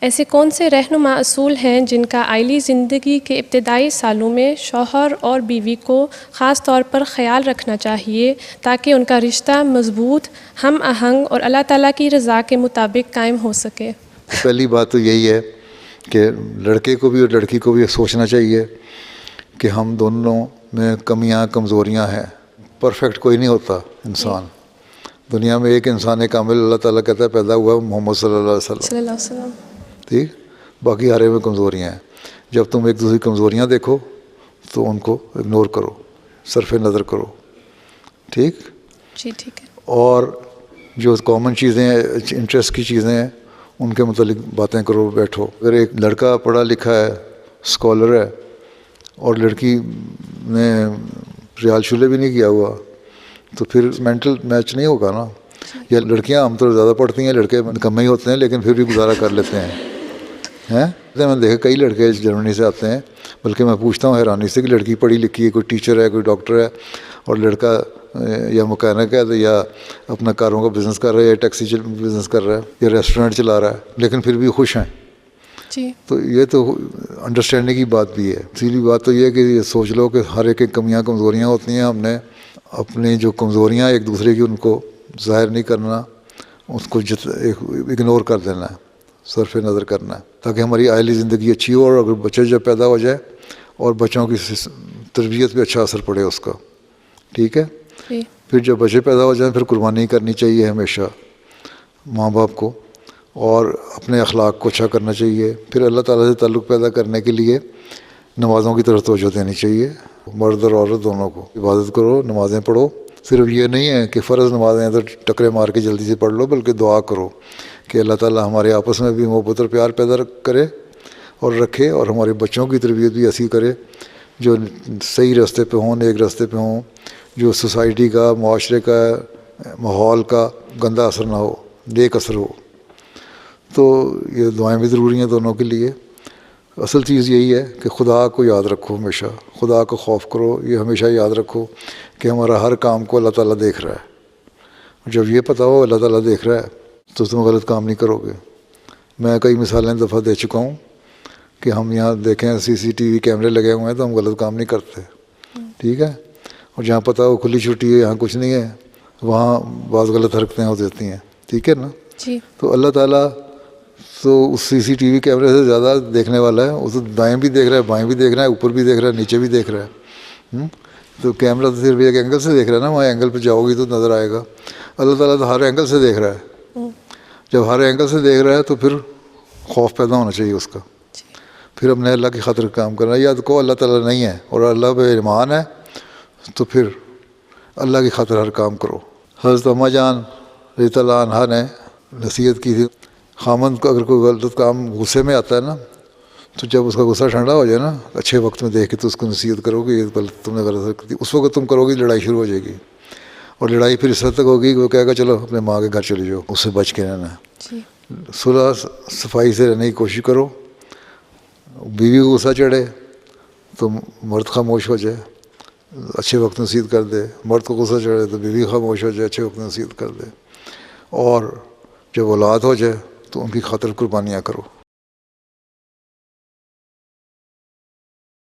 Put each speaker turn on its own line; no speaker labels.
ایسے کون سے رہنما اصول ہیں جن کا عائلی زندگی کے ابتدائی سالوں میں شوہر اور بیوی کو خاص طور پر خیال رکھنا چاہیے تاکہ ان کا رشتہ مضبوط، ہم آہنگ اور اللہ تعالیٰ کی رضا کے مطابق قائم ہو سکے؟
پہلی بات تو یہی ہے کہ لڑکے کو بھی اور لڑکی کو بھی سوچنا چاہیے کہ ہم دونوں میں کمیاں کمزوریاں ہیں. پرفیکٹ کوئی نہیں ہوتا انسان. دنیا میں ایک انسان کامل اللہ تعالیٰ کہتا ہے پیدا ہوا محمد صلی اللہ علیہ وسلم. ٹھیک، باقی ہر ایک میں کمزوریاں ہیں. جب تم ایک دوسری کمزوریاں دیکھو تو ان کو اگنور کرو، صرف نظر کرو. ٹھیک
جی ٹھیک ہے.
اور جو کامن چیزیں ہیں، انٹرسٹ کی چیزیں ہیں، ان کے متعلق باتیں کرو، بیٹھو. اگر ایک لڑکا پڑھا لکھا ہے، اسکالر ہے، اور لڑکی نے ریال شولے بھی نہیں کیا ہوا تو پھر مینٹل میچ نہیں ہوگا نا. یا لڑکیاں عام طور زیادہ پڑھتی ہیں، لڑکے کم ہی ہوتے ہیں لیکن پھر بھی گزارا کر لیتے ہیں. میں دیکھا کئی لڑکے جرمنی سے آتے ہیں، بلکہ میں پوچھتا ہوں حیرانی سے کہ لڑکی پڑھی لکھی ہے، کوئی ٹیچر ہے، کوئی ڈاکٹر ہے، اور لڑکا یا مکینک ہے یا اپنا کاروں کا بزنس کر رہا ہے، یا ٹیکسی بزنس کر رہا ہے، یا ریسٹورینٹ چلا رہا ہے، لیکن پھر بھی خوش ہیں.
جی
تو یہ تو انڈرسٹینڈنگ کی بات بھی ہے. سیدھی بات تو یہ ہے کہ یہ سوچ لو کہ ہر ایک کمیاں کمزوریاں ہوتی ہیں. ہم نے اپنی جو کمزوریاں ایک دوسرے کی ان کو ظاہر نہیں کرنا، اس کو اگنور کر دینا ہے، صرف نظر کرنا ہے، تاکہ ہماری عائلی زندگی اچھی ہو. اور اگر بچے جب پیدا ہو جائے اور بچوں کی تربیت پہ اچھا اثر پڑے اس کا. ٹھیک ہے. پھر جب بچے پیدا ہو جائیں پھر قربانی کرنی چاہیے ہمیشہ ماں باپ کو، اور اپنے اخلاق کو اچھا کرنا چاہیے. پھر اللہ تعالیٰ سے تعلق پیدا کرنے کے لیے نمازوں کی طرف توجہ دینی چاہیے. مرد اور عورت دونوں کو عبادت کرو، نمازیں پڑھو. صرف یہ نہیں ہے کہ فرض نمازیں ہیں تو ٹکرے مار کے جلدی سے پڑھ لو، بلکہ دعا کرو کہ اللہ تعالیٰ ہمارے آپس میں بھی محبت اور پیار پیدا کرے اور رکھے، اور ہمارے بچوں کی تربیت بھی ایسی کرے جو صحیح راستے پہ ہوں، نیک راستے پہ ہوں، جو سوسائٹی کا، معاشرے کا، ماحول کا گندہ اثر نہ ہو، نیک اثر ہو. تو یہ دعائیں بھی ضروری ہیں دونوں کے لیے. اصل چیز یہی ہے کہ خدا کو یاد رکھو، ہمیشہ خدا کو خوف کرو. یہ ہمیشہ یاد رکھو کہ ہمارا ہر کام کو اللہ تعالیٰ دیکھ رہا ہے. جب یہ پتہ ہو اللہ تعالیٰ دیکھ رہا ہے تو تم غلط کام نہیں کرو گے. میں کئی مثالیں دفعہ دے چکا ہوں کہ ہم یہاں دیکھیں CCTV کیمرے لگے ہوئے ہیں تو ہم غلط کام نہیں کرتے. ٹھیک ہے. اور جہاں پتہ ہو کھلی چھٹی ہے، یہاں کچھ نہیں ہے، وہاں بعض غلط حرکتیں ہو جاتی ہیں. ٹھیک ہے نا.
جی.
تو اللہ تعالیٰ تو اس CCTV کیمرے سے زیادہ دیکھنے والا ہے. وہ تو دائیں بھی دیکھ رہا ہے، بائیں بھی دیکھ رہا ہے، اوپر بھی دیکھ رہا ہے، نیچے بھی دیکھ رہا ہے. تو کیمرہ تو صرف ایک اینگل سے دیکھ رہا ہے نا، وہاں اینگل پہ جاؤ گی تو نظر آئے گا. اللہ تعالیٰ تو ہر اینگل سے دیکھ رہا ہے. جب ہر اینگل سے دیکھ رہا ہے تو پھر خوف پیدا ہونا چاہیے اس کا. پھر ہم نے اللہ کی خاطر کام کرنا. یاد کو اللہ تعالیٰ نہیں ہے اور اللہ پہ ایمان ہے تو پھر اللہ کی خاطر ہر کام کرو. حضرت اماں جان رضی اللہ عنہا نے نصیحت کی تھی، خامند کو اگر کوئی غلط کام غصے میں آتا ہے نا تو جب اس کا غصہ ٹھنڈا ہو جائے نا، اچھے وقت میں دیکھ کے تو اس کو نصیحت کرو کہ یہ غلط تم نے غلط کی. اس وقت تم کرو گی لڑائی شروع ہو جائے گی، اور لڑائی پھر اس حد تک ہوگی کہ وہ کہے گا چلو اپنے ماں کے گھر چلے جاؤ. اس سے بچ کے رہنا ہے. صلح صفائی سے رہنے کی کوشش کرو. بیوی کو غصہ چڑھے تو مرد خاموش ہو جائے، اچھے وقت نصیحت کر دے. مرد کو غصہ چڑھے تو بیوی خاموش ہو جائے، اچھے وقت نصیحت کر دے. اور جب اولاد ہو جائے تو ان کی خاطر قربانیاں کرو.